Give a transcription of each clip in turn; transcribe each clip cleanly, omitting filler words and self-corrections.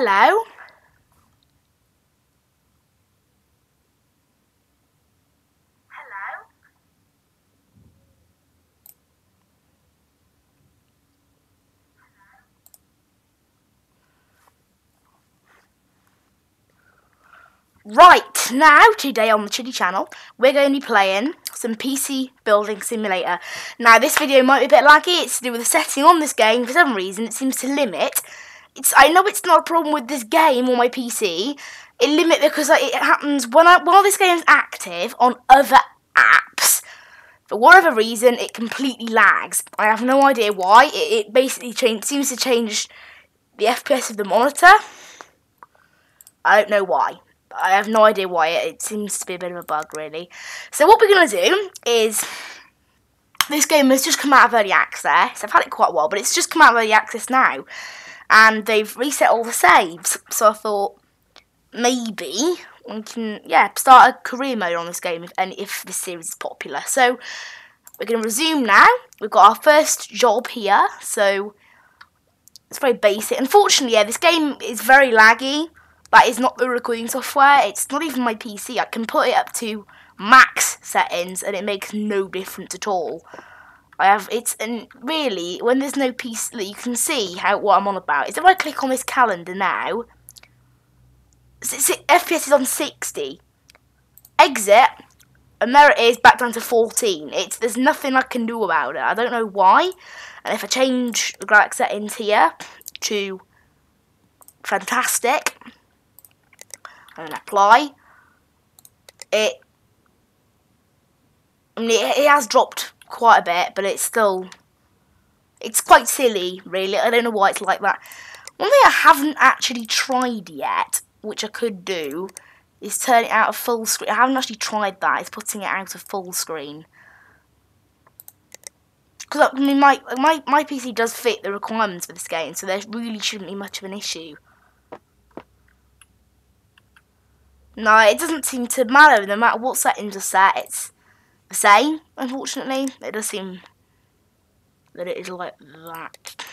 Hello? Right, now, today on the Chitty channel, we're going to be playing some PC Building Simulator. Now, this video might be a bit laggy. It's to do with the setting on this game. For some reason, it seems to limit. I know it's not a problem with this game on my PC. It limits because it happens while this game is active on other apps. For whatever reason, it completely lags. I have no idea why. It basically seems to change the FPS of the monitor. I don't know why. I have no idea why. It seems to be a bit of a bug, really. So what we're going to do is, this game has just come out of early access. I've had it quite a while, but it's just come out of early access now. And they've reset all the saves. So I thought, maybe we can, start a career mode on this game if this series is popular. So we're going to resume now. We've got our first job here. So it's very basic. Unfortunately, this game is very laggy. That is not the recording software. It's not even my PC. I can put it up to max settings and it makes no difference at all. And really, when there's no PC, you can see what I'm on about. Is if I click on this calendar now, FPS is on 60. Exit, and there it is, back down to 14. There's nothing I can do about it. I don't know why. And if I change the graphics settings here to fantastic, and apply, it has dropped quite a bit, but it's quite silly, really. I don't know why it's like that. One thing I haven't actually tried yet, which I could do, is turn it out of full screen. I haven't actually tried that. It's putting it out of full screen. Because I mean, my PC does fit the requirements for this game, so there really shouldn't be much of an issue. No, it doesn't seem to matter. No matter what settings are set, it's the same, unfortunately. It does seem that it is like that.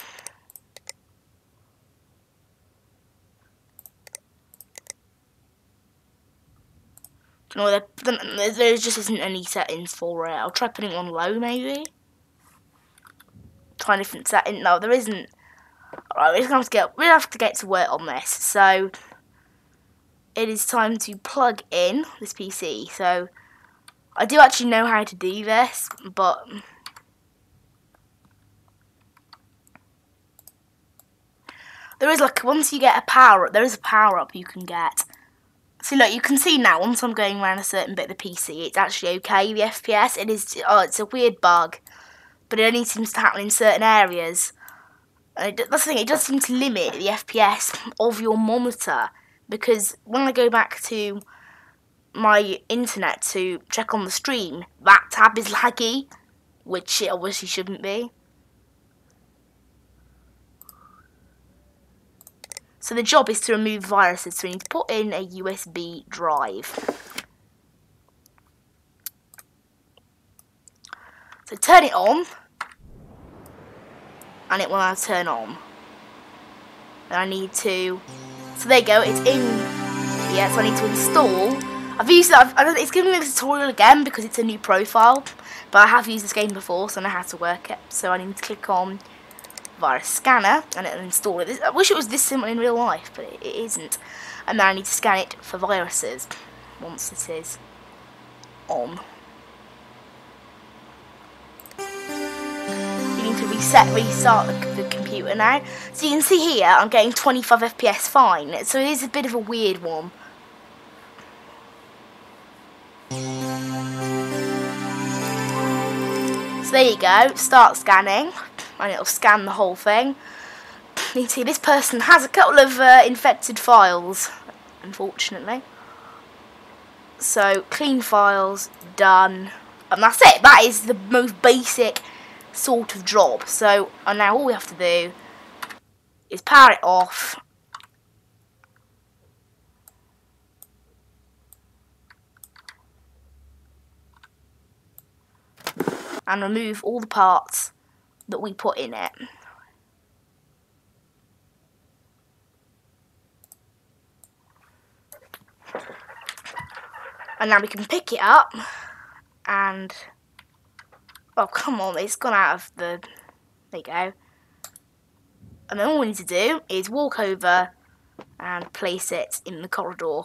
No, there just isn't any settings for it. I'll try putting it on low, maybe. Try a different setting. No, there isn't. Alright, we have to get to work on this. So it is time to plug in this PC. So I do actually know how to do this, but there is once you get a power up, there is a power up you can get. So look, you can see now, once I'm going around a certain bit of the PC, it's actually okay, the FPS. It's a weird bug, but it only seems to happen in certain areas. And that's the thing, it does seem to limit the FPS of your monitor. Because when I go back to my internet to check on the stream, that tab is laggy, which it obviously shouldn't be. So the job is to remove viruses, so we need to put in a USB drive. So turn it on, and it will now turn on. And I need to... So there you go, it's in here, so I need to install. It's giving me the tutorial again because it's a new profile, but I have used this game before, so I know how to work it. So I need to click on virus scanner, and it'll install it. I wish it was this simple in real life, but it isn't. And then I need to scan it for viruses once it is on. You need to restart the computer now. So you can see here, I'm getting 25 FPS fine. So it is a bit of a weird one. So there you go, start scanning, and it'll scan the whole thing. You can see this person has a couple of infected files, unfortunately. So clean files, done, and that's it. That is the most basic sort of job. So now all we have to do is power it off, and remove all the parts that we put in it. And now we can pick it up and, oh come on, it's gone out of the, there you go. And then all we need to do is walk over and place it in the corridor.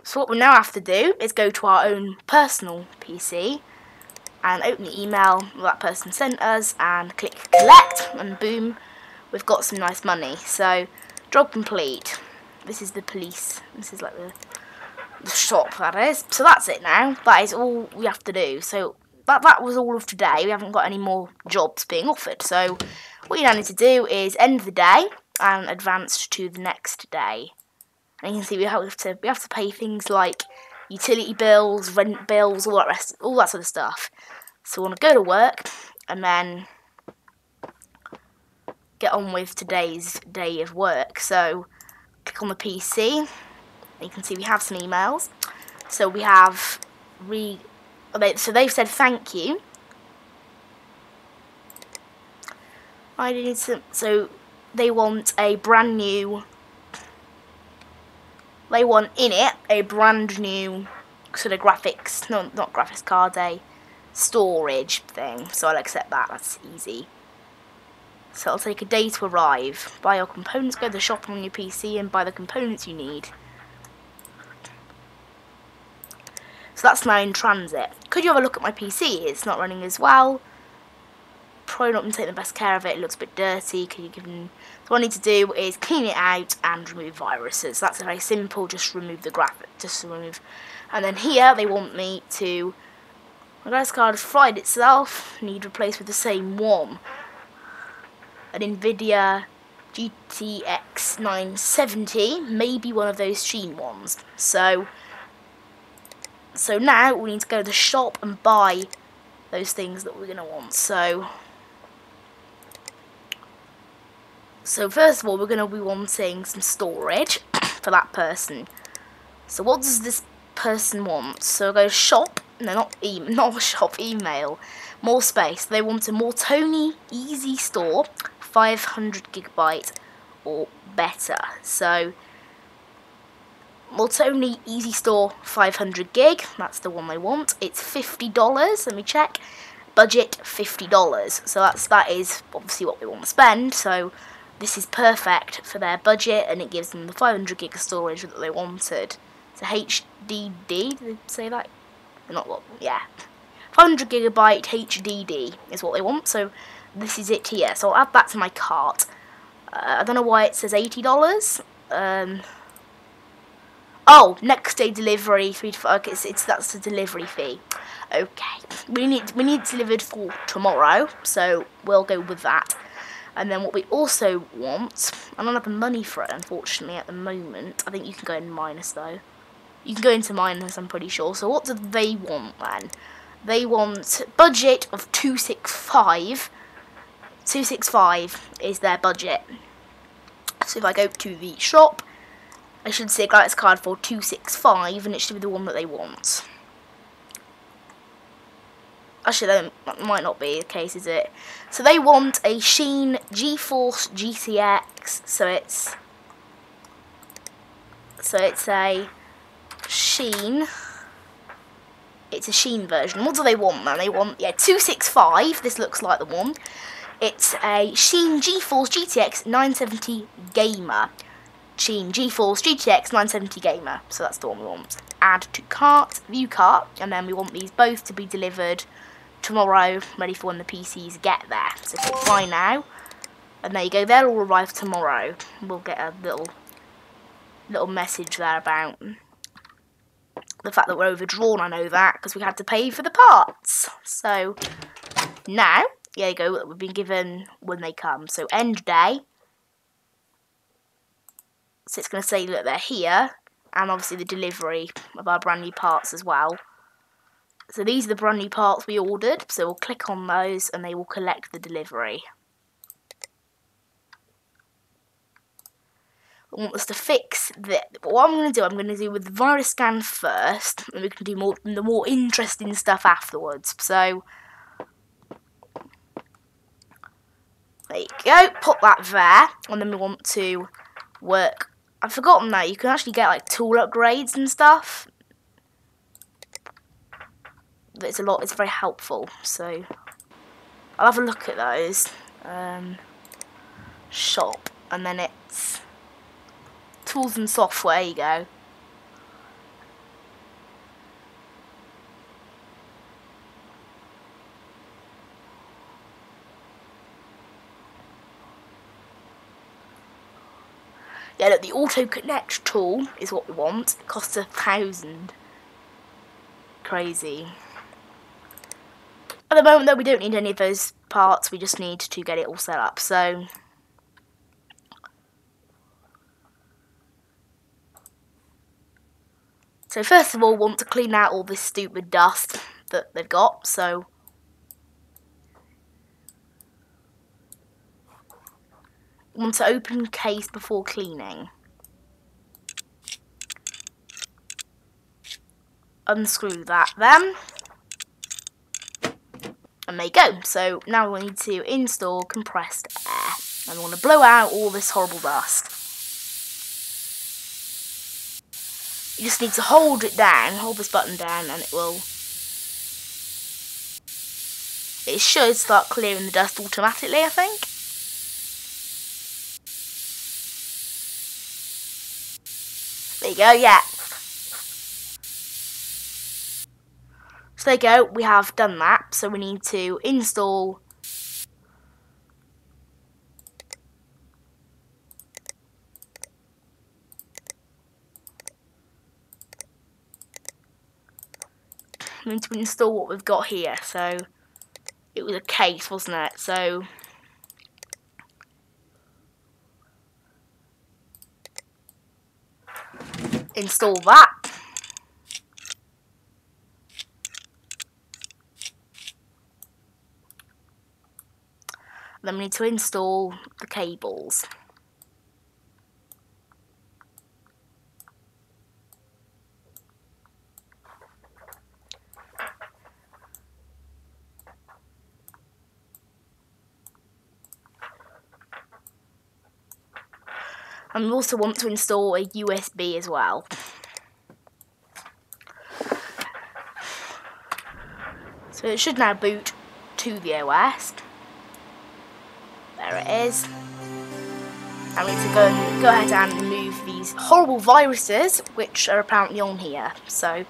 So what we now have to do is go to our own personal PC and open the email that person sent us and click collect, and boom, we've got some nice money. So job complete. This is the police. This is like the shop, that is. So that's it now. That is all we have to do. So that was all of today. We haven't got any more jobs being offered. So what you now need to do is end the day and advance to the next day. And you can see we have to pay things like utility bills, rent bills, all that sort of stuff. So we want to go to work and then get on with today's day of work. So click on the PC, and you can see we have some emails. So we have so they've said thank you. So they want a brand new. They want in it a brand new sort of graphics, no, not graphics card, a storage thing. So I'll accept that. That's easy. So it'll take a day to arrive. Buy your components, go to the shop on your PC and buy the components you need. So that's now in transit. Could you have a look at my PC? It's not running as well. Probably not going to take the best care of it. It looks a bit dirty. So what I need to do is clean it out and remove viruses. That's very simple. Just remove the graphic. And then here they want me to. My graphics card has fried itself. Need replaced with the same one. An NVIDIA GTX 970, maybe one of those Sheen ones. So now we need to go to the shop and buy those things that we're going to want. So first of all, we're going to be wanting some storage for that person. So what does this person want? So go shop, no, not shop, email, more space. They want a Mortoni Easy Store, 500GB or better. So Mortoni Easy Store 500GB, that's the one they want. It's $50, let me check. Budget $50. So that is obviously what they want to spend. So this is perfect for their budget, and it gives them the 500GB of storage that they wanted. It's a HDD, did they say that? Not what, yeah. 500GB HDD is what they want, so this is it here. So I'll add that to my cart. I don't know why it says $80. Oh, next day delivery, 3 to 5. Okay, that's the delivery fee. Okay, we need it delivered for tomorrow, so we'll go with that. And then what we also want, I don't have the money for it, unfortunately, at the moment. I think you can go in minus, though. You can go into minus, I'm pretty sure. So what do they want, then? They want budget of $265. $265 is their budget. So if I go to the shop, I should see a graphics card for $265, and it should be the one that they want. Actually, that might not be the case, is it? So they want a Sheen GeForce GTX. So it's a Sheen. It's a Sheen version. What do they want, man? They want, yeah, $265. This looks like the one. It's a Sheen GeForce GTX 970 Gamer. Sheen GeForce GTX 970 Gamer. So that's the one we want. Add to cart, view cart, and then we want these both to be delivered tomorrow, ready for when the PCs get there. So click buy now, and there you go. They'll all arrive tomorrow. We'll get a little message there about the fact that we're overdrawn. I know that because we had to pay for the parts. So now, there you go. We've been given when they come. So end day. So it's going to say that they're here, and obviously the delivery of our brand new parts as well. So these are the brand new parts we ordered, so we'll click on those and they will collect the delivery. I want us to fix that. But what I'm going to do with the virus scan first, and we can do the more interesting stuff afterwards. So there you go, put that there, and then we want to work. I've forgotten that you can actually get like tool upgrades and stuff. It's very helpful. So I'll have a look at those. Shop, and then it's tools and software. You go. Yeah, look, the auto connect tool is what we want. It costs 1,000. Crazy. At the moment, though, we don't need any of those parts. We just need to get it all set up. So first of all, we want to clean out all this stupid dust that they've got. So we want to open case before cleaning. Unscrew that then. And there you go. So now we need to install compressed air. And we want to blow out all this horrible dust. You just need to hold it down, hold this button down, and it should start clearing the dust automatically, I think. There you go, yeah. So there you go, we have done that. So we need to install what we've got here. So it was a case, wasn't it? So install that. Then we need to install the cables. And we also want to install a USB as well. So it should now boot to the OS. There it is. And we need to go ahead and remove these horrible viruses which are apparently on here. So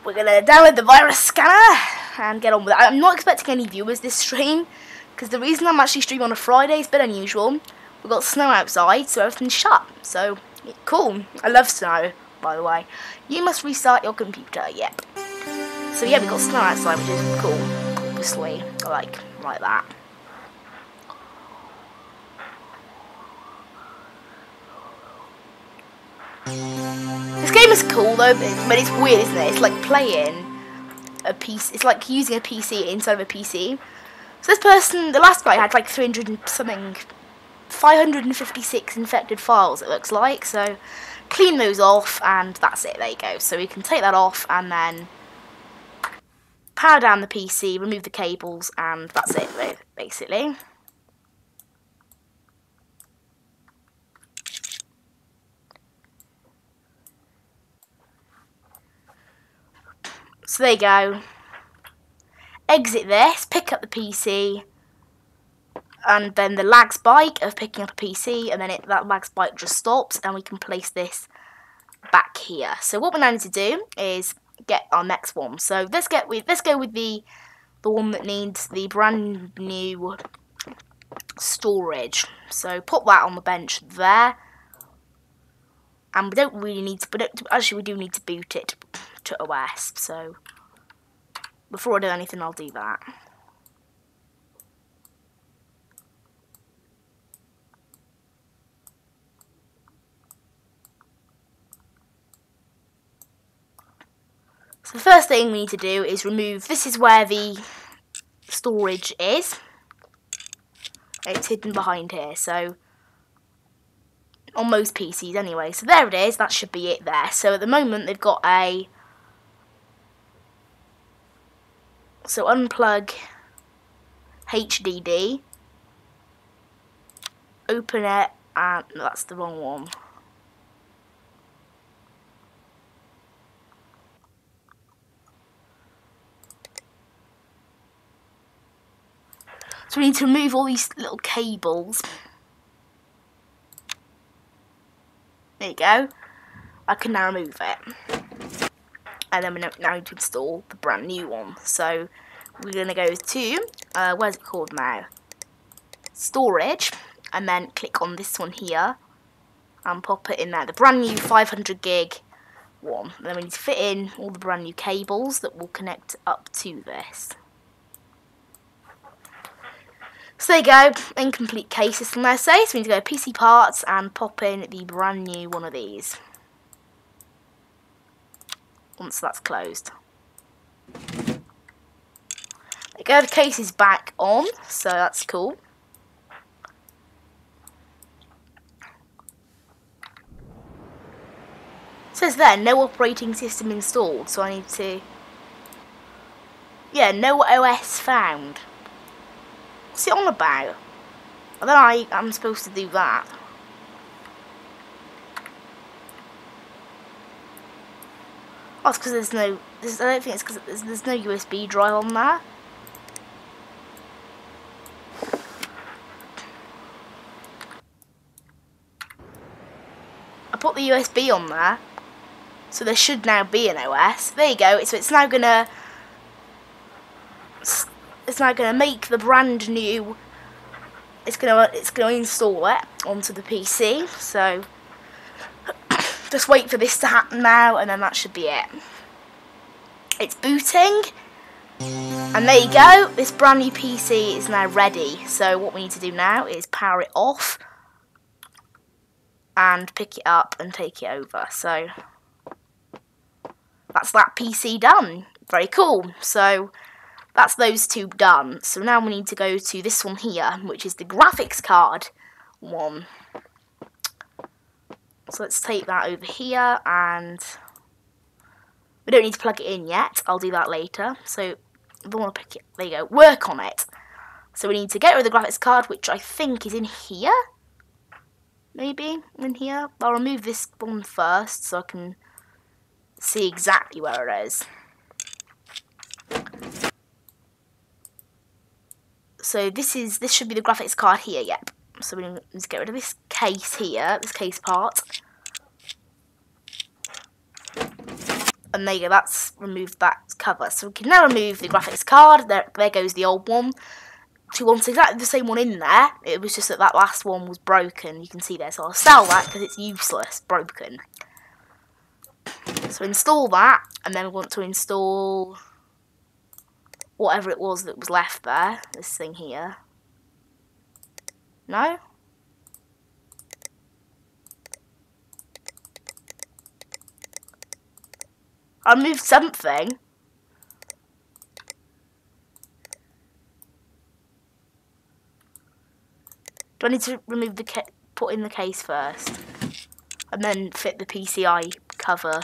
we're going to download the virus scanner and get on with it. I'm not expecting any viewers this stream, because the reason I'm actually streaming on a Friday is a bit unusual. We've got snow outside, so everything's shut. So, cool. I love snow, by the way. You must restart your computer. Yep. So yeah, we've got snow outside, which is cool. Obviously, I like that. This game is cool though, but it's weird, isn't it? It's like playing a PC. It's like using a PC inside of a PC. So this person, the last guy, had like 300 and something. 556 infected files, it looks like. So clean those off, and that's it. There you go. So we can take that off and then power down the PC, remove the cables, and that's it, basically. So there you go. Exit this, pick up the PC, and then the lag spike of picking up a PC, and then that lag spike just stops, and we can place this back here. So what we now need to do is get our next one. So let's go with the one that needs the brand new storage. So put that on the bench there, and we don't really need to. But actually, we do need to boot it to OS. So before I do anything, I'll do that. So the first thing we need to do is remove, this is where the storage is. It's hidden behind here, so on most PCs anyway. So there it is, that should be it there. So at the moment they've got a, so unplug HDD, open it, And no, that's the wrong one. So we need to remove all these little cables. There you go. I can now remove it. And then we now need to install the brand new one. So we're going to go to, where's it called now? Storage. And then click on this one here. And pop it in there. The brand new 500 gig one. And then we need to fit in all the brand new cables that will connect up to this. So there you go, incomplete case system there, say. So we need to go to PC parts and pop in the brand new one of these. Once that's closed. There you go, the case is back on, so that's cool. It says there, no operating system installed, so I need to... Yeah, no OS found. What's it on about? And then I'm supposed to do that. Oh, it's because there's no... I don't think it's because there's no USB drive on there. I put the USB on there. So there should now be an OS. There you go. So it's now gonna make the brand new. It's gonna install it onto the PC. So just wait for this to happen now, and then that should be it. It's booting, and there you go. This brand new PC is now ready. So what we need to do now is power it off and pick it up and take it over. So that's that PC done. Very cool. So that's those two done. So now we need to go to this one here, which is the graphics card one. So let's take that over here, and we don't need to plug it in yet. I'll do that later. So I don't want to pick it. There you go. Work on it. So we need to get rid of the graphics card, which I think is in here. Maybe in here. I'll remove this one first so I can see exactly where it is. So this should be the graphics card here, yep. So we need to get rid of this case here, this case part. And there you go, that's removed that cover. So we can now remove the graphics card. There goes the old one. We want exactly the same one in there. It was just that last one was broken. You can see there. So I'll sell that because it's useless, broken. So install that, and then we want to install whatever it was that was left there. This thing here. No? I moved something. Do I need to remove the put in the case first, and then fit the PCI cover?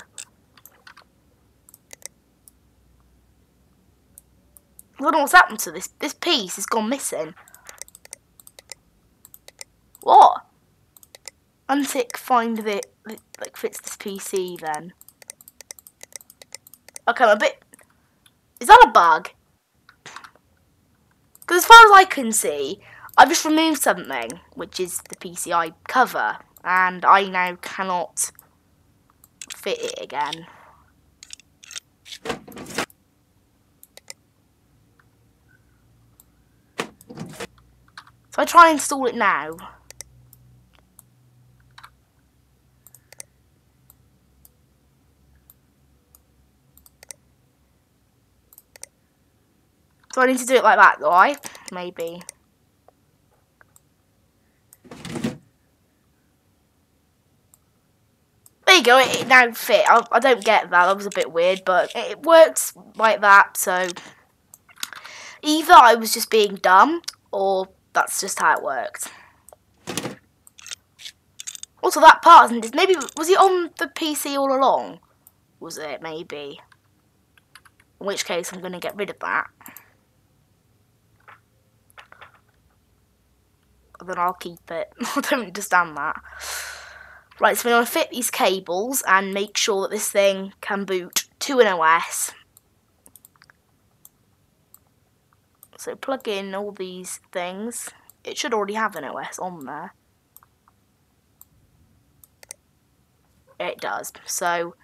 I don't know what's happened to this. This piece has gone missing. What? Untick find that like fits this PC then. Okay, I'm a bit. Is that a bug? Because as far as I can see, I've just removed something, which is the PCI cover, and I now cannot fit it again. So I try and install it now. So I need to do it like that, do I? Maybe. There you go, it now fit. I don't get that was a bit weird, but it works like that, so either I was just being dumb, or that's just how it worked. Also, that part isn't. Maybe was it on the PC all along? Was it maybe? In which case, I'm going to get rid of that. then I'll keep it. I don't understand that. Right, so we're going to fit these cables and make sure that this thing can boot to an OS. So plug in all these things. It should already have an OS on there. It does. So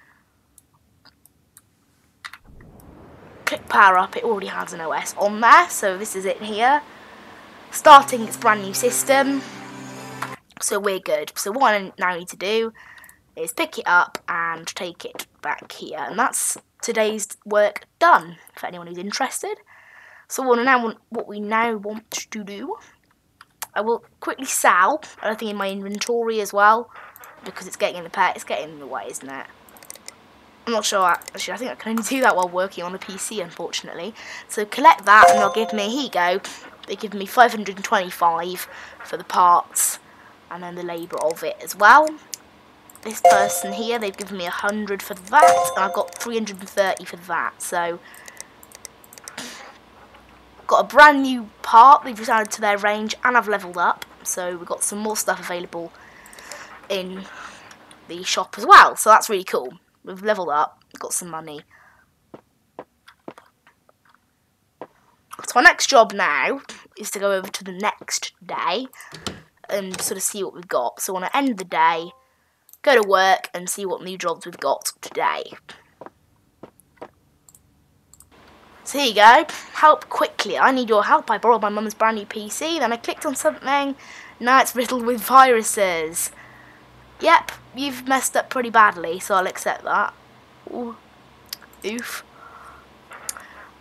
click power up, it already has an OS on there. So this is it here. Starting its brand new system. So we're good. So what I now need to do is pick it up and take it back here. And that's today's work done, for anyone who's interested. So what we now want to do, I will quickly sell anything in my inventory as well, because it's getting in the way, isn't it? I'm not sure, actually, I think I can only do that while working on a PC, unfortunately. So collect that, and they'll give me, here you go, they give me 525 for the parts, and then the labour of it as well. This person here, they've given me 100 for that, and I've got 330 for that, so got a brand new part they've just added to their range, and I've leveled up, so we've got some more stuff available in the shop as well, so that's really cool. We've leveled up, got some money. So our next job now is to go over to the next day and sort of see what we've got. So I want to end the day, go to work and see what new jobs we've got today. So here you go, help quickly, I need your help. I borrowed my mum's brand new PC, then I clicked on something, now it's riddled with viruses. Yep, you've messed up pretty badly, so I'll accept that. Ooh. Oof.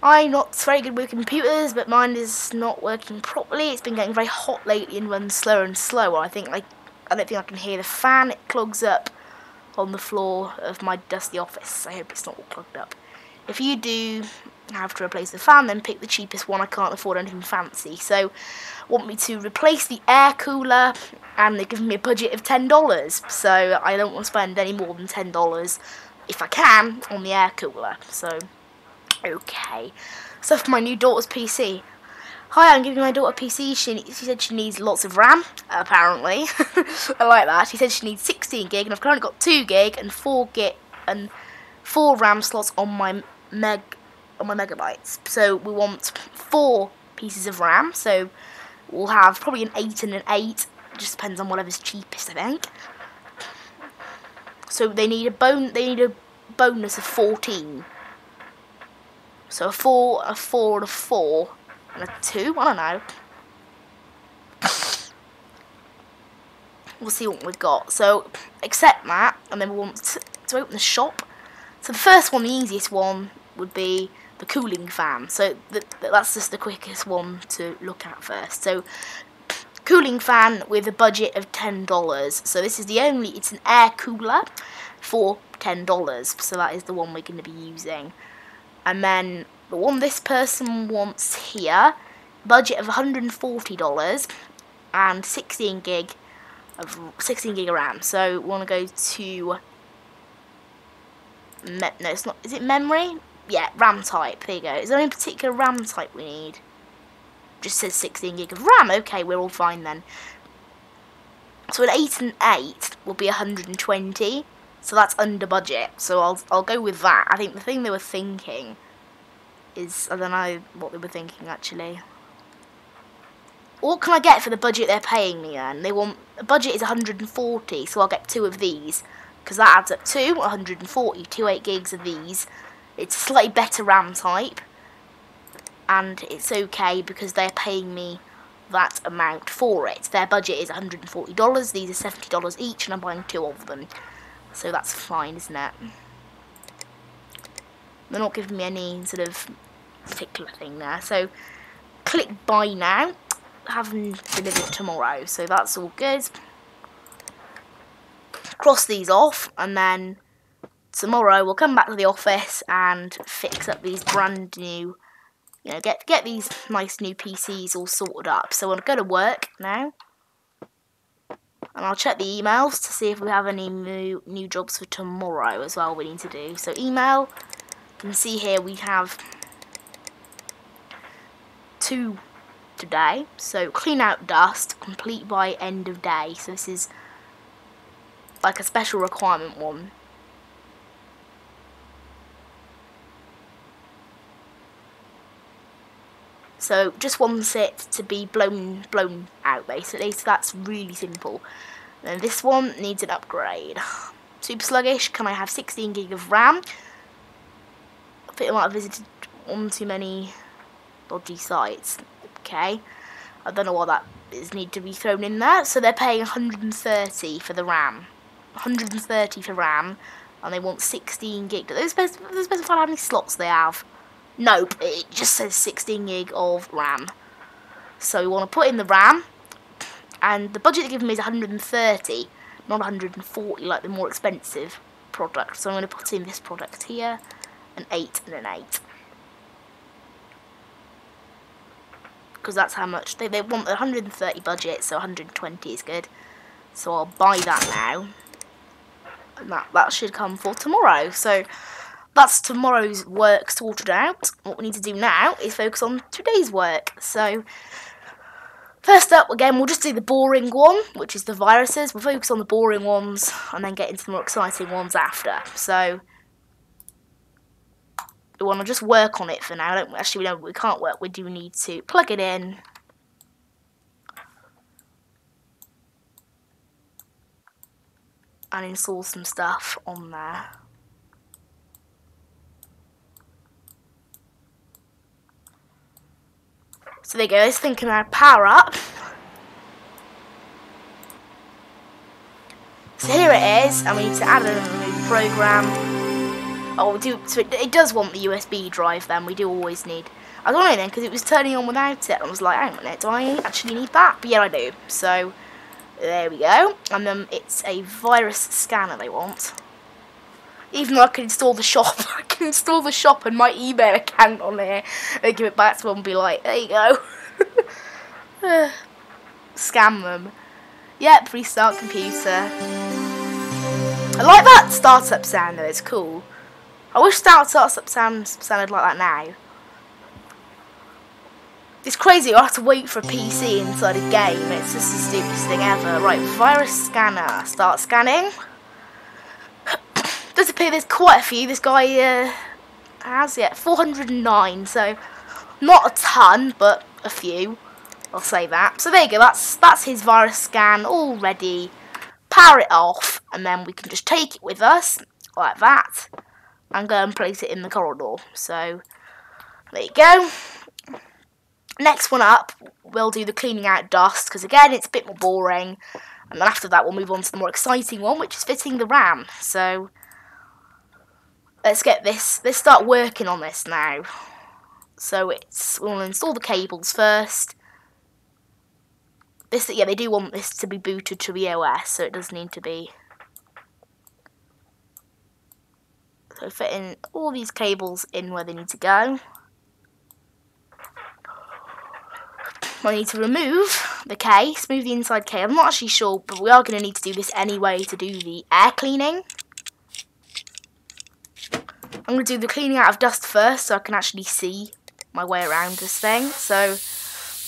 I'm not very good with computers, but mine is not working properly. It's been getting very hot lately and runs slower and slower. I don't think I can hear the fan. It clogs up on the floor of my dusty office. I hope it's not all clogged up. If you do have to replace the fan, then pick the cheapest one. I can't afford anything fancy. So, want me to replace the air cooler, and they're giving me a budget of $10. So, I don't want to spend any more than $10, if I can, on the air cooler. So, okay. So, for my new daughter's PC. Hi, I'm giving my daughter a PC. She said she needs lots of RAM, apparently. I like that. She said she needs 16 gig, and I've currently got 2 gig and 4 RAM slots on my megabytes. So we want 4 pieces of RAM. So we'll have probably an 8 and an 8. It just depends on whatever's cheapest, I think. So they need a bonus of 14. So a 4, and a 4, and a 2. I don't know. We'll see what we've got. So accept that, and then we want to open the shop. So the first one, the easiest one, would be the cooling fan. So that's just the quickest one to look at first. So cooling fan with a budget of $10. So this is it's an air cooler for $10. So that is the one we're going to be using. And then the one this person wants here, budget of $140 and 16 gig of RAM. So we want to go to no, it's not. Is it memory? Yeah, RAM type. There you go. Is there any particular RAM type we need? Just says 16 gig of RAM. Okay, we're all fine then. So an 8 and 8 will be 120. So that's under budget. So I'll go with that. I think the thing they were thinking is, I don't know what they were thinking actually. What can I get for the budget they're paying me then? They want, the budget is 140, so I'll get 2 of these. Because that adds up to 140, 8 gigs of these. It's a slightly better RAM type. And it's okay because they're paying me that amount for it. Their budget is $140, these are $70 each, and I'm buying 2 of them. So that's fine, isn't it? They're not giving me any sort of particular thing there. So click buy now. Have them delivered tomorrow. So that's all good. Cross these off, and then tomorrow we'll come back to the office and fix up these brand new, get these nice new PCs all sorted up. So I'll go to work now, and I'll check the emails to see if we have any new jobs for tomorrow as well we need to do. So email, you can see here we have 2 today. So clean out dust, complete by end of day. So this is like a special requirement one. So just wants it to be blown out basically. So that's really simple. And this one needs an upgrade. Super sluggish. Can I have 16 gig of RAM? I think I might have visited one too many dodgy sites. Okay. I don't know what that is need to be thrown in there. So they're paying 130 for the RAM. 130 for RAM. And they want 16 gig. Do they specify how many slots they have? Nope, it just says 16 gig of RAM. So we want to put in the RAM, and the budget they give me is 130, not 140 like the more expensive product. So I'm going to put in this product here, an 8 and an 8. Because that's how much, they want 130 budget, so 120 is good. So I'll buy that now, and that should come for tomorrow. So that's tomorrow's work sorted out. What we need to do now is focus on today's work. So, first up, again, we'll just do the boring one, which is the viruses. We'll focus on the boring ones and then get into the more exciting ones after. So, we want to just work on it for now, don't we? Actually, no, we can't work. We do need to plug it in. And install some stuff on there. So there you go, let's think about power up. So here it is, and we need to add a new program. Oh, so it does want the USB drive then, we do always need. I don't know then, because it was turning on without it. I was like, hang on a minute, do I actually need that? But yeah, I do. So, there we go. And then it's a virus scanner they want. Even though I can install the shop, I can install the shop and my email account on here and give it back to them and be like, there you go. Scam them. Yep, restart computer. I like that startup sound though, it's cool. I wish startup sounded like that now. It's crazy, I have to wait for a PC inside a game. It's just the stupidest thing ever. Right, virus scanner. Start scanning. Does appear there's quite a few. This guy has, 409, so not a ton, but a few. I'll say that. So there you go, that's his virus scan all ready. Power it off, and then we can just take it with us, like that, and go and place it in the corridor. So, there you go. Next one up, we'll do the cleaning out dust, because again, it's a bit more boring. And then after that, we'll move on to the more exciting one, which is fitting the RAM. So, let's get this, let's start working on this now. So we'll install the cables first. This, yeah, they do want this to be booted to the OS, so it does need to be. So fitting all these cables in where they need to go. I need to remove the case, move the inside cable. I'm not actually sure, but we are going to need to do this anyway to do the air cleaning. I'm going to do the cleaning out of dust first so I can actually see my way around this thing. So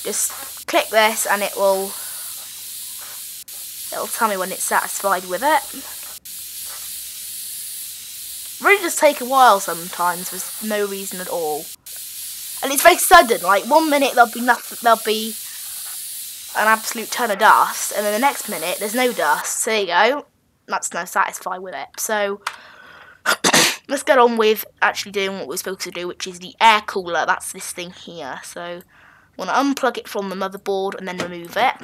just click this and it'll tell me when it's satisfied with it. Really does take a while sometimes for no reason at all. And it's very sudden, like 1 minute there'll be an absolute ton of dust, and then the next minute there's no dust. So there you go. That's now satisfied with it. So let's get on with actually doing what we're supposed to do, which is the air cooler. That's this thing here. So I want to unplug it from the motherboard and then remove it.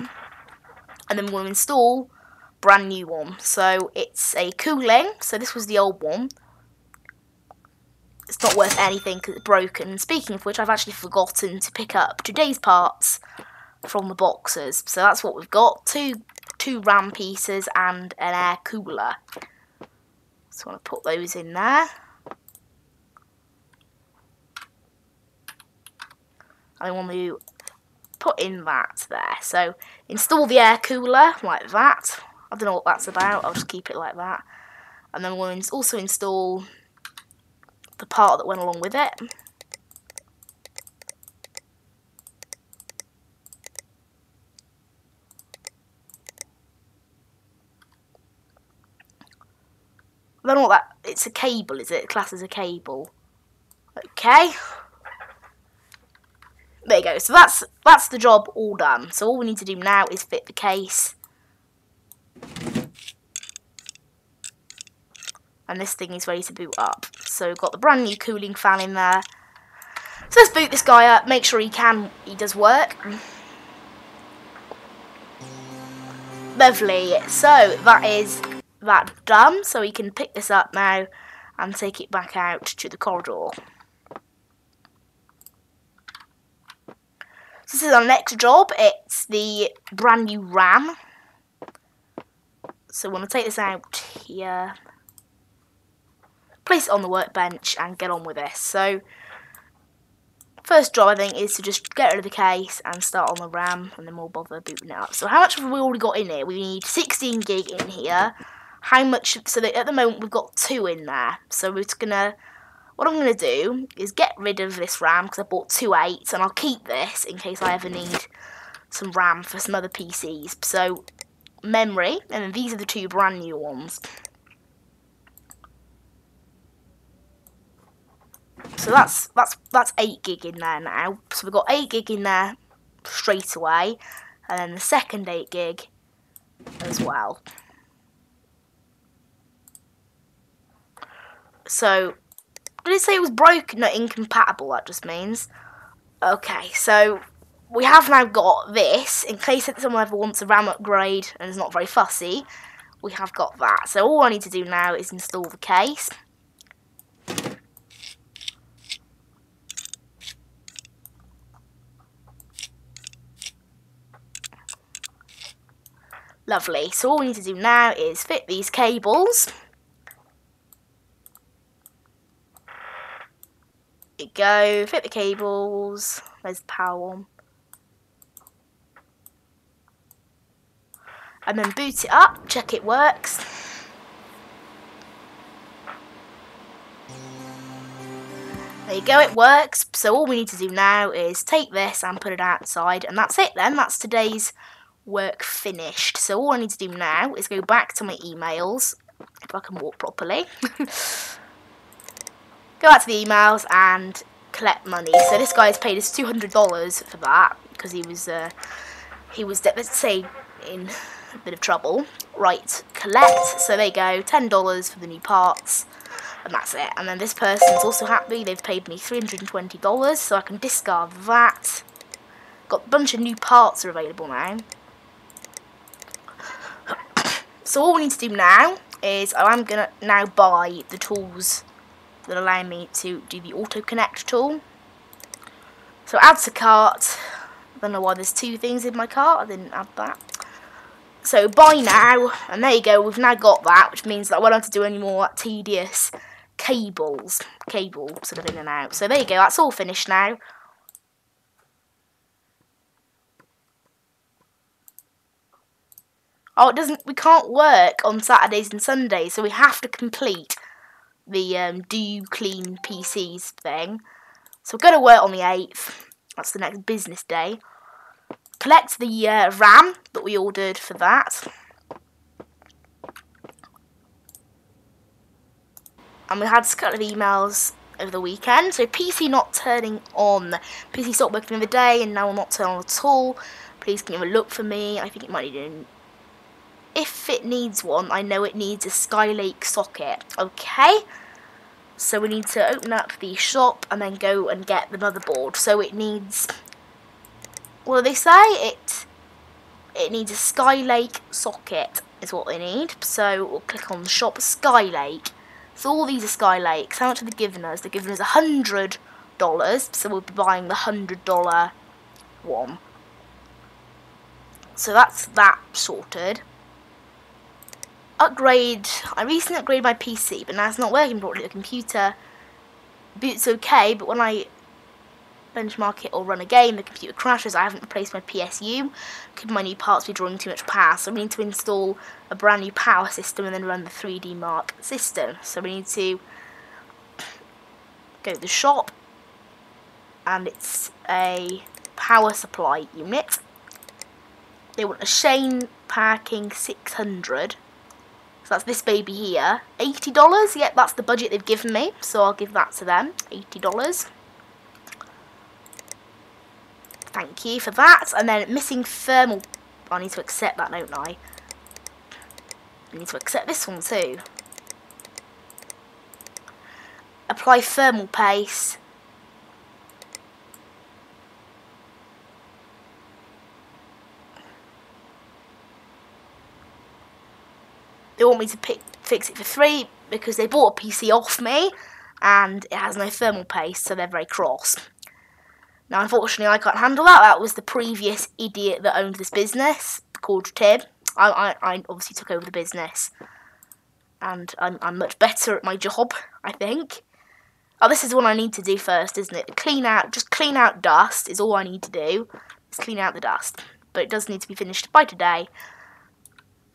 And then we'll install a brand new one. So it's a cooling. So this was the old one. It's not worth anything because it's broken. Speaking of which, I've actually forgotten to pick up today's parts from the boxes. So that's what we've got. Two RAM pieces and an air cooler. So I want to put those in there. I want to put in that there. So install the air cooler like that. I don't know what that's about. I'll just keep it like that. And then we'll also install the part that went along with it. don't know what that... It's a cable, is it? Class as a cable. Okay. There you go. So that's the job all done. So all we need to do now is fit the case. And this thing is ready to boot up. So we've got the brand new cooling fan in there. So let's boot this guy up, make sure he does work. Lovely. So that is that done. So we can pick this up now and take it back out to the corridor. So this is our next job. It's the brand new RAM. So we want to take this out here, place it on the workbench and get on with this. So first job I think is to just get rid of the case and start on the RAM, and then we'll bother booting it up. So how much have we already got in here? We need 16 gig in here. How much? So that at the moment we've got 2 in there. So we're just gonna, what I'm gonna do is get rid of this RAM because I bought 2 8s, and I'll keep this in case I ever need some RAM for some other PCs. So memory, and then these are the 2 brand new ones. So that's 8 gig in there now. So we've got 8 gig in there straight away, and then the second 8 gig as well. So did it say it was broken? No, incompatible. That just means. Okay, so we have now got this in case someone ever wants a RAM upgrade and is not very fussy. We have got that. So all I need to do now is install the case. Lovely. So all we need to do now is fit these cables. There you go. Fit the cables. There's the power one. And then boot it up. Check it works. There you go, it works. So all we need to do now is take this and put it outside, and that's it then. That's today's work finished. So all I need to do now is go back to my emails, if I can walk properly. Go back to the emails and collect money. So this guy's paid us $200 for that because he was let's say in a bit of trouble. Right, collect. So there you go, $10 for the new parts, and that's it. And then this person's also happy. They've paid me $320, so I can discard that. Got a bunch of new parts are available now. So all we need to do now is I'm going to now buy the tools that allow me to do the auto connect tool. So add to cart. I don't know why there's 2 things in my cart. I didn't add that. So buy now, and there you go. We've now got that, which means that I won't have to do any more tedious cable sort of in and out. So there you go. That's all finished now. Oh, it doesn't. We can't work on Saturdays and Sundays, so we have to complete the do you clean PCs thing. So we're going to work on the 8th. That's the next business day. Collect the RAM that we ordered for that. And we had a couple of emails over the weekend. So PC not turning on. PC stopped working the other day and now will not turn on at all. Please can you have a look for me? I think it might need an... If it needs one, I know it needs a Skylake socket. Okay. So we need to open up the shop and then go and get the motherboard. So it needs... What do they say? It needs a Skylake socket is what they need. So we'll click on the shop Skylake. So all these are Skylakes. How much are they giving us? They're giving us $100. So we'll be buying the $100 one. So that's that sorted. Upgrade. I recently upgraded my PC, but now it's not working properly. The computer boots okay, but when I benchmark it or run a game, the computer crashes. I haven't replaced my PSU. Could my new parts be drawing too much power? So we need to install a brand new power system and then run the 3D Mark system. So we need to go to the shop, and it's a power supply unit. They want a Shane Parking 600. So that's this baby here. $80. Yep, that's the budget they've given me. So I'll give that to them. $80. Thank you for that. And then missing thermal. I need to accept that, don't I? I need to accept this one too. Apply thermal paste. They want me to fix it for 3 because they bought a PC off me and it has no thermal paste, so they're very cross. Now, unfortunately, I can't handle that. That was the previous idiot that owned this business called Tim. I obviously took over the business, and I'm much better at my job, I think. Oh, this is what I need to do first, isn't it? Just clean out dust is all I need to do. Just clean out the dust, but it does need to be finished by today,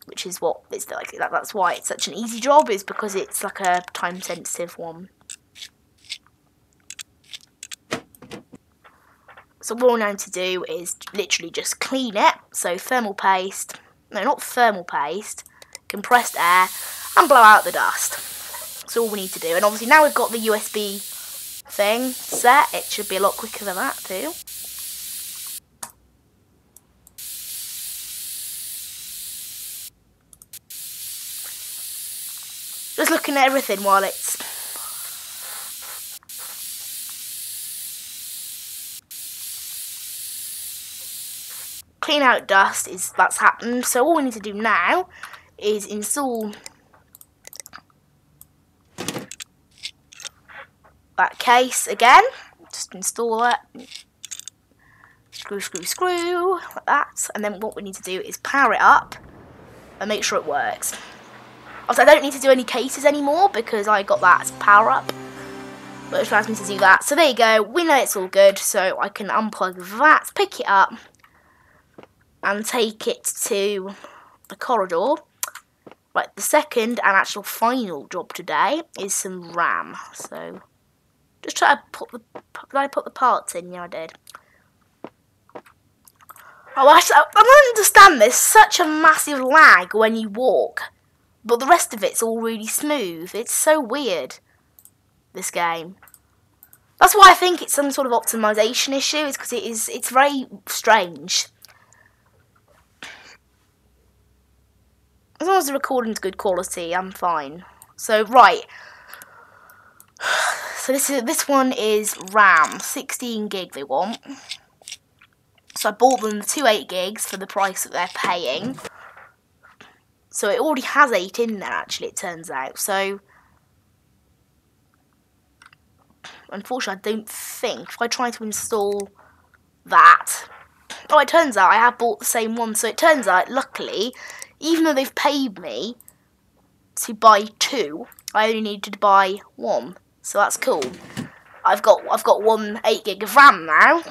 which is what it's like. That's why it's such an easy job, is because it's like a time-sensitive one. So what I need to do is literally just clean it. So thermal paste, no, not thermal paste, compressed air, and blow out the dust. That's all we need to do. And obviously now we've got the USB thing set, it should be a lot quicker than that too. Just looking at everything while it's clean out dust that's happened. So all we need to do now is install that case again. Just install it. Screw, screw, screw, like that. And then what we need to do is power it up and make sure it works. Also, I don't need to do any cases anymore because I got that as power up, but it allows me to do that. So there you go, we know it's all good, so I can unplug that, pick it up, and take it to the corridor. Right, the second and actual final job today is some RAM. So just try to put the. Did I put the parts in? Yeah, I did. Oh, I don't understand. There's such a massive lag when you walk, but the rest of it's all really smooth. It's so weird, this game. That's why I think it's some sort of optimization issue. Is because it's very strange. As long as the recording's good quality, I'm fine. So right. So this one is RAM, 16 gig they want. So I bought them the 2 8 gigs for the price that they're paying. So it already has 8 in there, actually, it turns out. So unfortunately, I don't think, if I try to install that. Oh, it turns out I have bought the same one. So it turns out, luckily, even though they've paid me to buy 2, I only needed to buy 1. So that's cool. I've got 1 8 gig of RAM now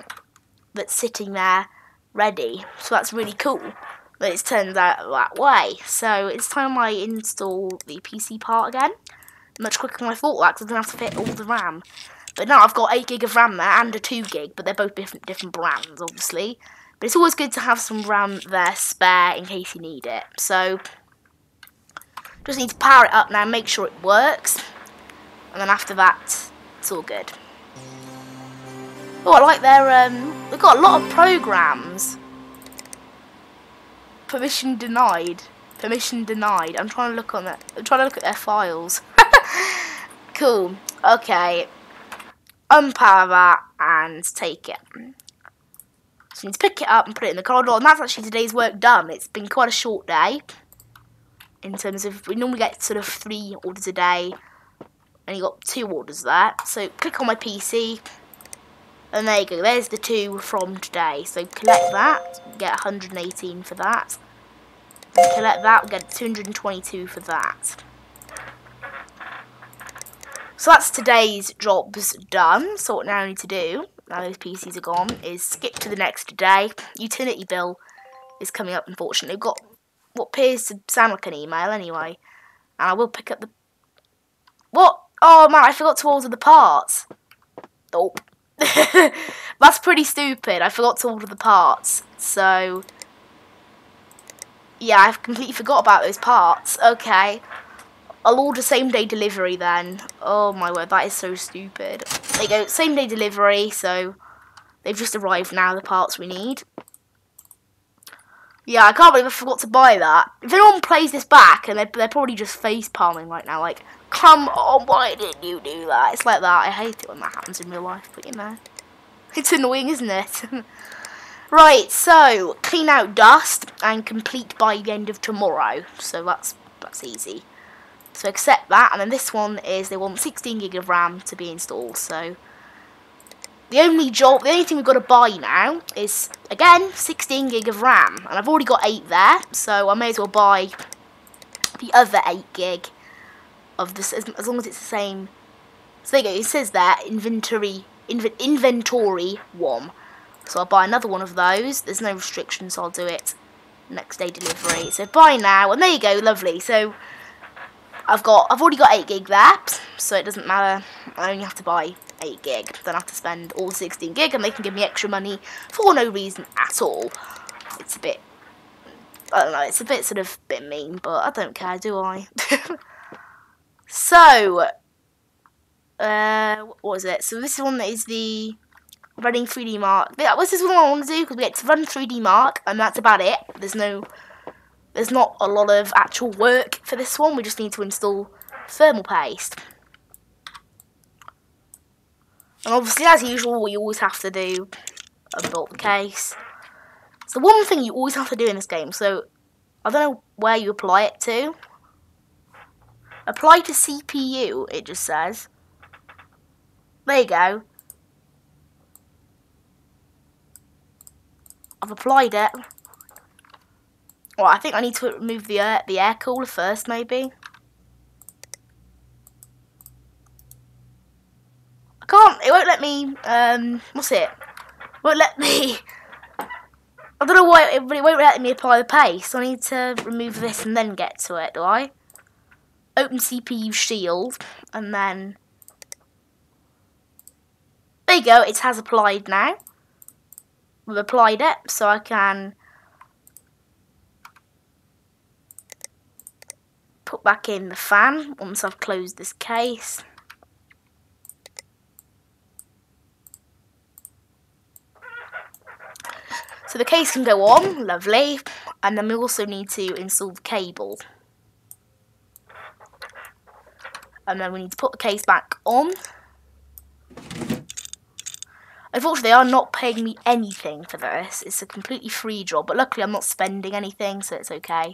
that's sitting there ready. So that's really cool. But it's turned out that way. So it's time I install the PC part again. Much quicker than I thought that, because I don't have to fit all the RAM. But now I've got 8 gig of RAM there and a 2 gig, but they're both different brands, obviously. But it's always good to have some RAM there spare in case you need it. So just need to power it up now, make sure it works. And then after that, it's all good. Oh, I like their, they've got a lot of programs. Permission denied. Permission denied. I'm trying to look on that. I'm trying to look at their files. Cool. Okay. Unpower that and take it. So you need to pick it up and put it in the corridor, and that's actually today's work done. It's been quite a short day. In terms of, we normally get sort of 3 orders a day. And you got 2 orders there. So click on my PC. And there you go. There's the 2 from today. So collect that. Get 118 for that. And collect that. Get 222 for that. So that's today's jobs done. So what now I need to do, now those PCs are gone, is skip to the next day. Utility bill is coming up, unfortunately. We've got what appears to sound like an email anyway. And I will pick up the... What? Oh man, I forgot to order the parts. Nope. That's pretty stupid. I forgot to order the parts. So Yeah, I've completely forgot about those parts. Okay. I'll order same day delivery then. Oh my word, that is so stupid. There you go, same day delivery, so they've just arrived now, the parts we need. Yeah, I can't believe I forgot to buy that. If anyone plays this back, and they're probably just face palming right now, like, come on, why didn't you do that? It's like that. I hate it when that happens in real life, but you know. It's annoying, isn't it? Right, so, clean out dust and complete by the end of tomorrow. So that's easy. So accept that, and then this one is they want 16 gig of RAM to be installed. So the only thing we've got to buy now is, again, 16 gig of RAM, and I've already got 8 there, so I may as well buy the other 8 gig of this, as long as it's the same. So there you go, it says there, inventory 1. So I'll buy another one of those. There's no restrictions, so I'll do it next day delivery. So buy now, and there you go, lovely. So I've already got 8 gig there, so it doesn't matter. I only have to buy 8 gig. Then I have to spend all 16 gig, and they can give me extra money for no reason at all. It's a bit, I don't know, it's a bit sort of bit mean, but I don't care, do I? So, what was it? So this one is the running 3D Mark. This is what I want to do, because we get to run 3D Mark, and that's about it. There's not a lot of actual work for this one. We just need to install thermal paste. And obviously, as usual, we always have to do unbolt the case. It's the one thing you always have to do in this game. So, I don't know where you apply it to. Apply to CPU, it just says. There you go. I've applied it. Well, I think I need to remove the air cooler first, maybe. I can't. It won't let me. What's it? It won't let me. I don't know why it won't let me apply the paste. So I need to remove this and then get to it. Do I? Open CPU shield and then. There you go. It has applied now. We've applied it, so I can put back in the fan once I've closed this case. So the case can go on, lovely, and then we also need to install the cable. And then we need to put the case back on. Unfortunately, they are not paying me anything for this. It's a completely free job, but luckily I'm not spending anything, so it's okay.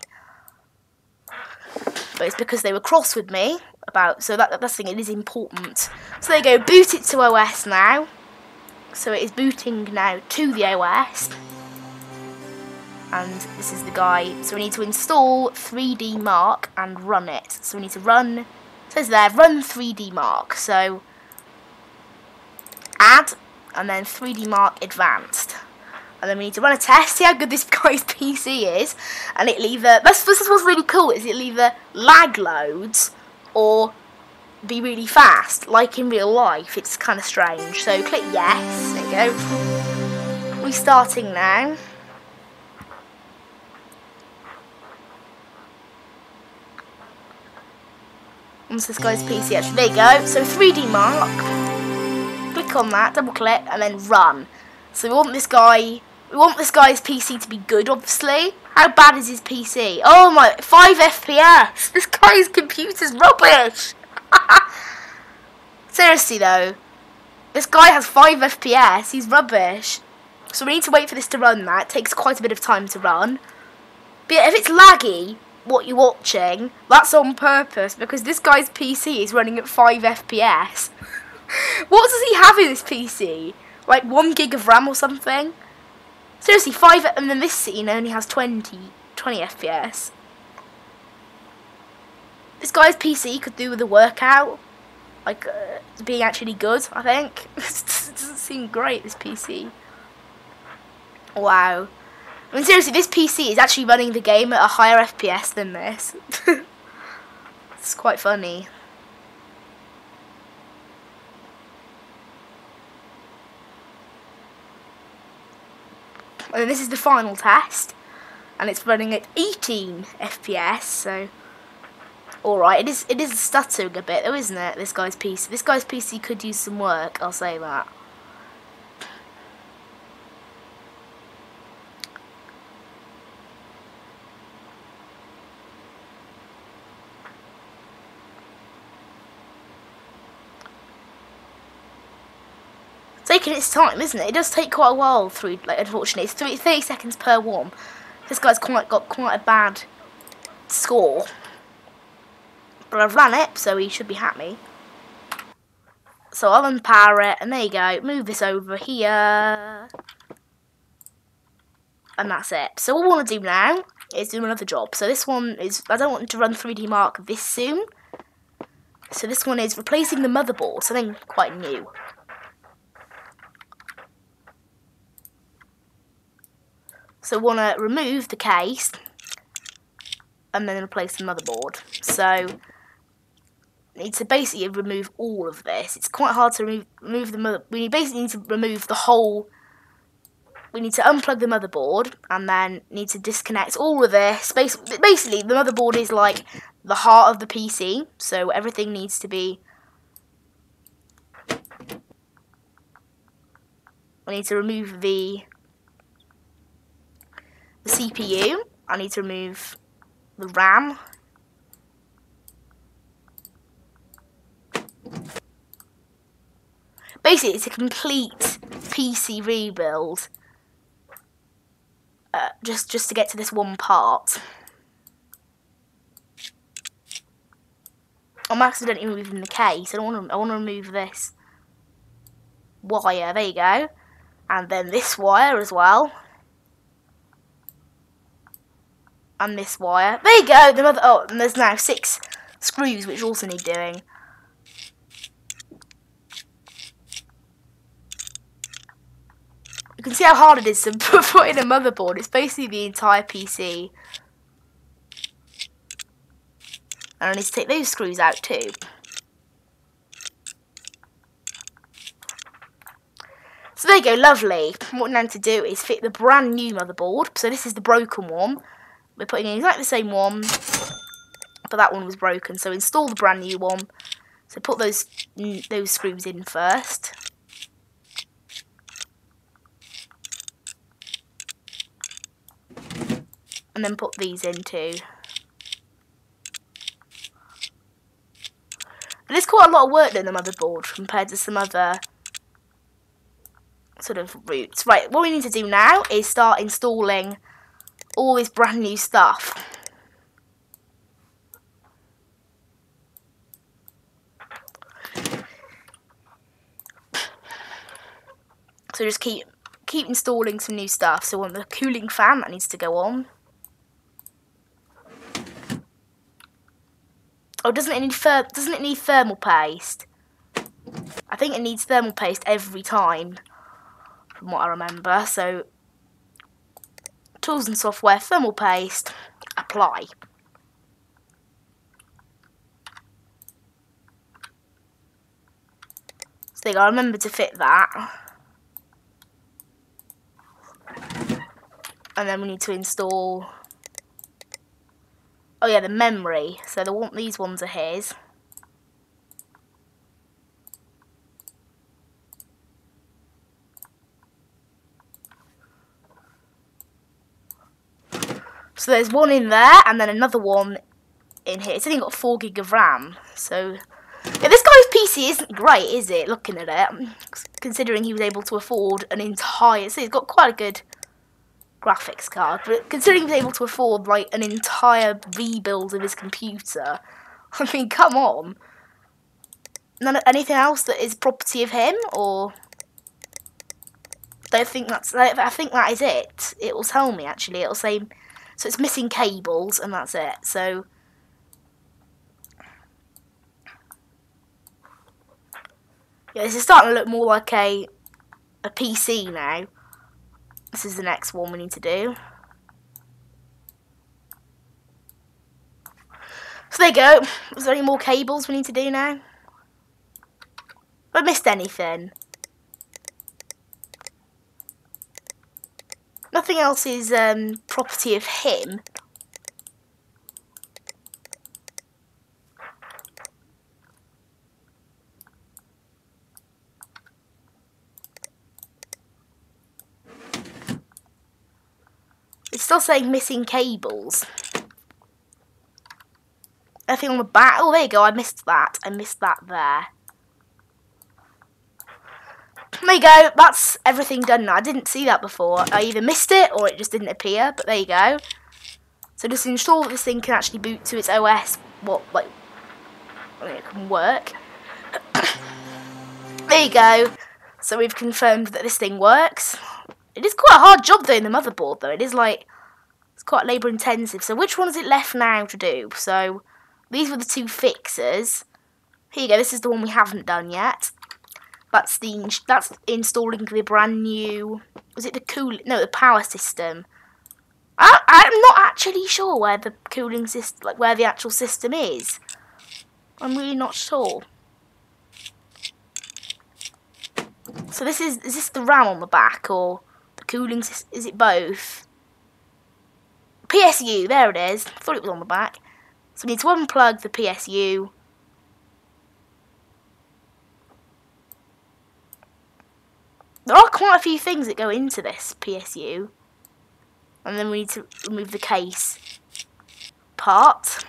But it's because they were cross with me about, so that's the thing, it is important. So there you go, boot it to OS now. So it is booting now to the OS. And this is the guy. So we need to install 3D Mark and run it. So we need to run, it says there, run 3D Mark. So add, and then 3D Mark Advanced. And then we need to run a test, see how good this guy's PC is. And it'll either, this is what's really cool, is it'll either lag loads or be really fast, like in real life. It's kind of strange. So click yes, there you go. Restarting now. Once this guy's PC actually, there you go. So 3D Mark, click on that, double click, and then run. So we want this guy's PC to be good, obviously. How bad is his PC? Oh my, 5 FPS. This guy's computer's rubbish. Seriously though, this guy has 5 FPS. He's rubbish. So we need to wait for this to run. That it takes quite a bit of time to run. But yeah, if it's laggy, what you're watching, that's on purpose, because this guy's PC is running at 5 FPS. What does he have in his PC? Like 1 gig of RAM or something? Seriously, 5, and then this scene only has 20 FPS. This guy's PC could do with a workout, like being actually good, I think. It doesn't seem great, this PC. Wow. I mean, seriously, this PC is actually running the game at a higher FPS than this. It's quite funny. And then this is the final test. and it's running at 18 FPS. So, all right, it is stuttering a bit though, isn't it? This guy's PC could use some work. I'll say that. Taking its time, isn't it? It does take quite a while through, like, unfortunately. It's 30 seconds per one. This guy's got quite a bad score. But I've ran it, so he should be happy. So I'll unpower it, and there you go. Move this over here. And that's it. So what I want to do now is do another job. So this one is, I don't want to run 3D Mark this soon. So this one is replacing the motherboard, something quite new. So we want to remove the case and then replace the motherboard. So we need to basically remove all of this. It's quite hard to remove the mother. We basically need to remove the whole. We need to unplug the motherboard and then need to disconnect all of this. Basically, the motherboard is like the heart of the PC, so everything needs to be. We need to remove the CPU. I need to remove the RAM. Basically, it's a complete PC rebuild. Just to get to this one part. I'm accidentally removing the case. I want to remove this wire. There you go, and then this wire as well. And this wire. There you go. Oh, and there's now 6 screws which also need doing. You can see how hard it is to put in a motherboard. It's basically the entire PC. And I need to take those screws out too. So there you go, lovely. What we need to do is fit the brand new motherboard. So this is the broken one. We're putting in exactly the same one, but that one was broken. So install the brand new one. So put those screws in first. And then put these in too. There's quite a lot of work in the motherboard compared to some other sort of routes. Right, what we need to do now is start installing all this brand new stuff. So just keep installing some new stuff. So we want the cooling fan that needs to go on. Oh, doesn't it need thermal paste? I think it needs thermal paste every time, from what I remember. So tools and software, thermal paste, apply. So there you go, I remember to fit that. And then we need to install, oh yeah, the memory. So these ones are his. So there's one in there, and then another one in here. It's only got 4 gig of RAM. So yeah, this guy's PC isn't great, is it? Looking at it, considering he was able to afford an entire. So he's got quite a good graphics card, but considering he was able to afford like an entire rebuild of his computer, I mean, come on. Anything else that is property of him, or I think that is it. It will tell me actually. It'll say so it's missing cables, and that's it. So yeah, this is starting to look more like a PC now. This is the next one we need to do. So there you go. Is there any more cables we need to do now? Have I missed anything? Nothing else is property of him. It's still saying missing cables. Anything on the back? Oh, there you go. I missed that. I missed that there. There you go. That's everything done now. I didn't see that before. I either missed it or it just didn't appear. But there you go. So just ensure that this thing can actually boot to its OS. It can work. There you go. So we've confirmed that this thing works. It is quite a hard job though in the motherboard though. It is like, it's quite labour intensive. So which one is it left now to do? So these were the two fixes. Here you go. This is the one we haven't done yet. That's installing the brand new. Was it the the power system? I'm not actually sure where the cooling system, like where the actual system is. I'm really not sure. So is this the RAM on the back or the cooling system? Is it both? PSU, there it is. I thought it was on the back. So we need to unplug the PSU. There are quite a few things that go into this PSU. And then we need to remove the case part.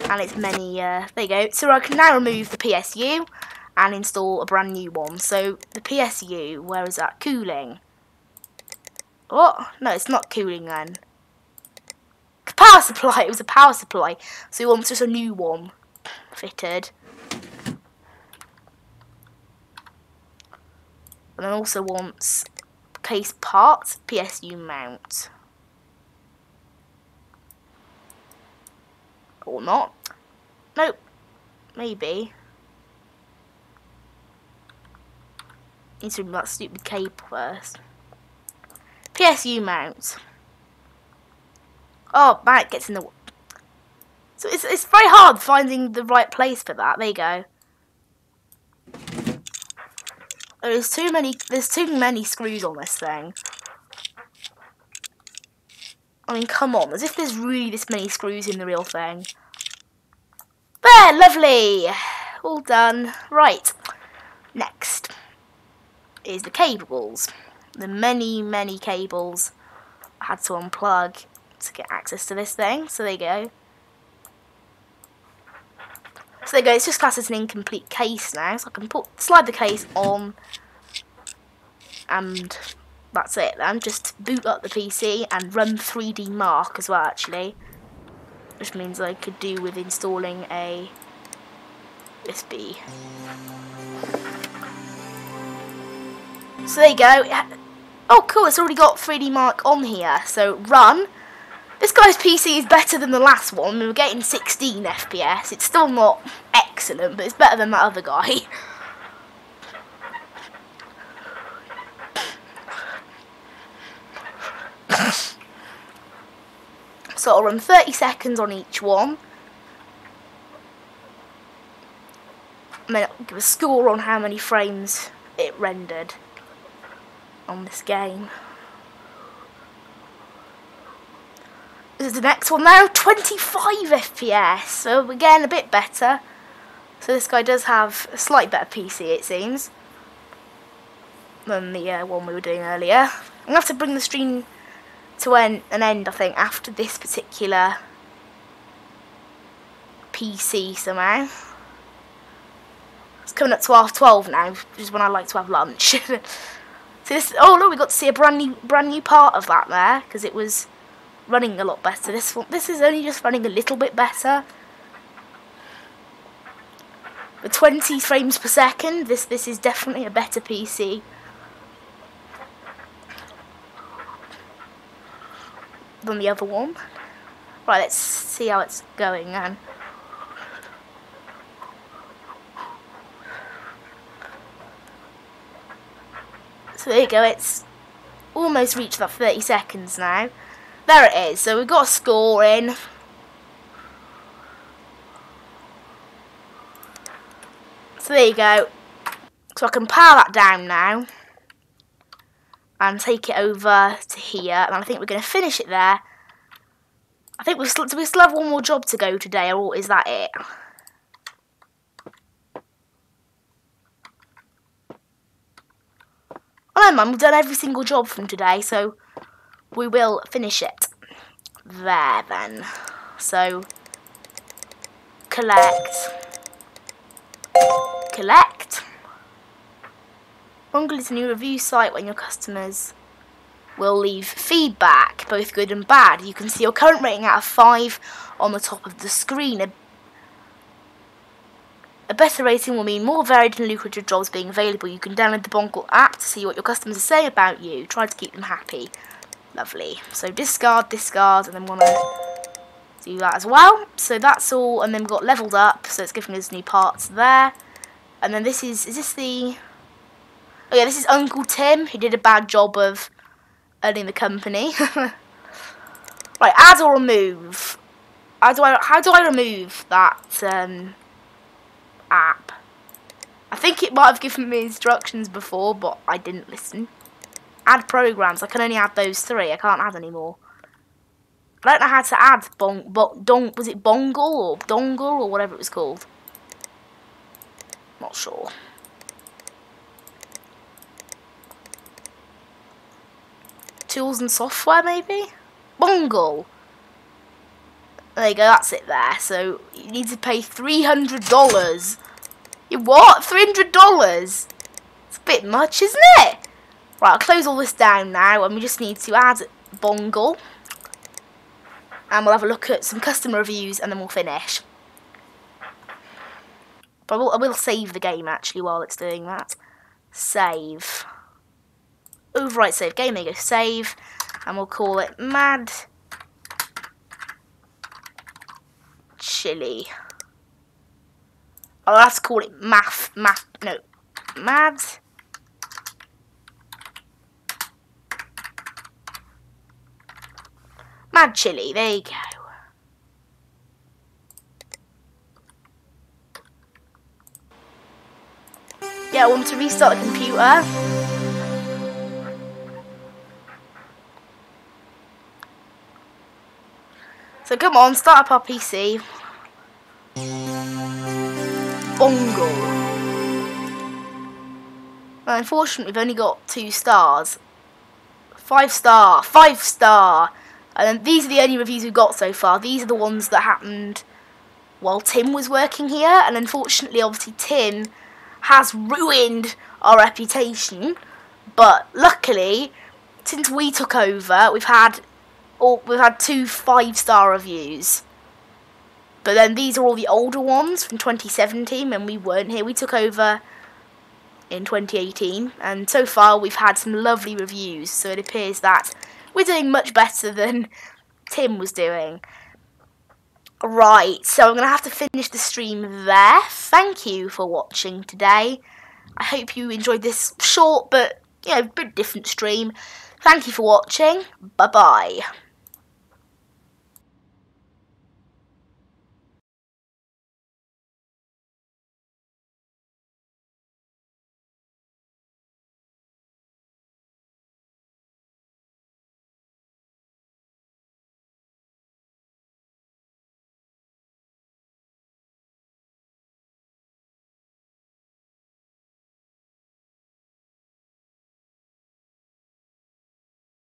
And it's many, there you go. So I can now remove the PSU and install a brand new one. So the PSU, where is that? Cooling. What? No, it's not cooling then. Power supply, it was a power supply. So he wants just a new one fitted. And then also wants case parts, PSU mount. Or not. Nope. Maybe. Need to remove that stupid cable first. PSU mount. Oh, man, it gets in the... So it's very hard finding the right place for that. There you go. There's too many screws on this thing. I mean, come on, as if there's really this many screws in the real thing. There, lovely! All done. Right, next is the cables. The many cables I had to unplug to get access to this thing. So there you go. So there you go, it's just classed as an incomplete case now. So I can slide the case on and that's it then. Just boot up the PC and run 3D Mark as well actually. Which means I could do with installing a USB. So there you go. Oh cool, it's already got 3D Mark on here. So run. This guy's PC is better than the last one. We were getting 16 FPS. It's still not excellent, but it's better than that other guy. So I'll run 30 seconds on each one. And then I'll give a score on how many frames it rendered on this game. This is the next one now, 25 FPS, so again a bit better. So this guy does have a slightly better PC it seems than the one we were doing earlier. I'm going to have to bring the stream to an end I think after this particular PC somehow. It's coming up to 12:30 now, which is when I like to have lunch. So this, oh look, we got to see a brand new part of that there, because it was running a lot better. This is only just running a little bit better. The 20 frames per second, this is definitely a better PC than the other one. Right, let's see how it's going then. So there you go, it's almost reached that 30 seconds now. There it is, so we've got a score in. So there you go, So I can power that down now and take it over to here, and I think we're going to finish it there. I think we still have one more job to go today, or is that it? Oh no, man, we've done every single job from today, so we will finish it there then. So, collect. Bungle is a new review site when your customers will leave feedback, both good and bad. You can see your current rating out of 5 on the top of the screen. A better rating will mean more varied and lucrative jobs being available. You can download the Bungle app to see what your customers are saying about you. Try to keep them happy. Lovely. So discard, and then want to do that as well. So that's all, and then we've got leveled up, so it's giving us new parts there. And then this is this the... Oh yeah, this is Uncle Tim, who did a bad job of earning the company. Right, add or remove. How do I remove that app? I think it might have given me instructions before, but I didn't listen. Add programs. I can only add those 3. I can't add any more. I don't know how to add was it Bongle or Dongle or whatever it was called? Not sure. Tools and software, maybe? Bungle. There you go, that's it there. So, you need to pay $300. You what? $300? It's a bit much, isn't it? Right, I'll close all this down now, and we just need to add Bungle. And we'll have a look at some customer reviews, and then we'll finish. But I will save the game, actually, while it's doing that. Save. Overwrite save game, there you go, save, and we'll call it Mad Chili. I'll have to call it Mad Chili, there you go. Yeah, I want to restart the computer. So come on, start up our PC. Bungle. Well, unfortunately, we've only got 2 stars. 5 star, 5 star. And then these are the only reviews we've got so far. These are the ones that happened while Tim was working here. And unfortunately, obviously, Tim has ruined our reputation. But luckily, since we took over, we've had 2 5-star reviews. But then these are all the older ones from 2017 when we weren't here. We took over in 2018, and so far we've had some lovely reviews, so it appears that we're doing much better than Tim was doing. Right, so I'm going to have to finish the stream there. Thank you for watching today. I hope you enjoyed this short but, bit different stream. Thank you for watching. Bye-bye.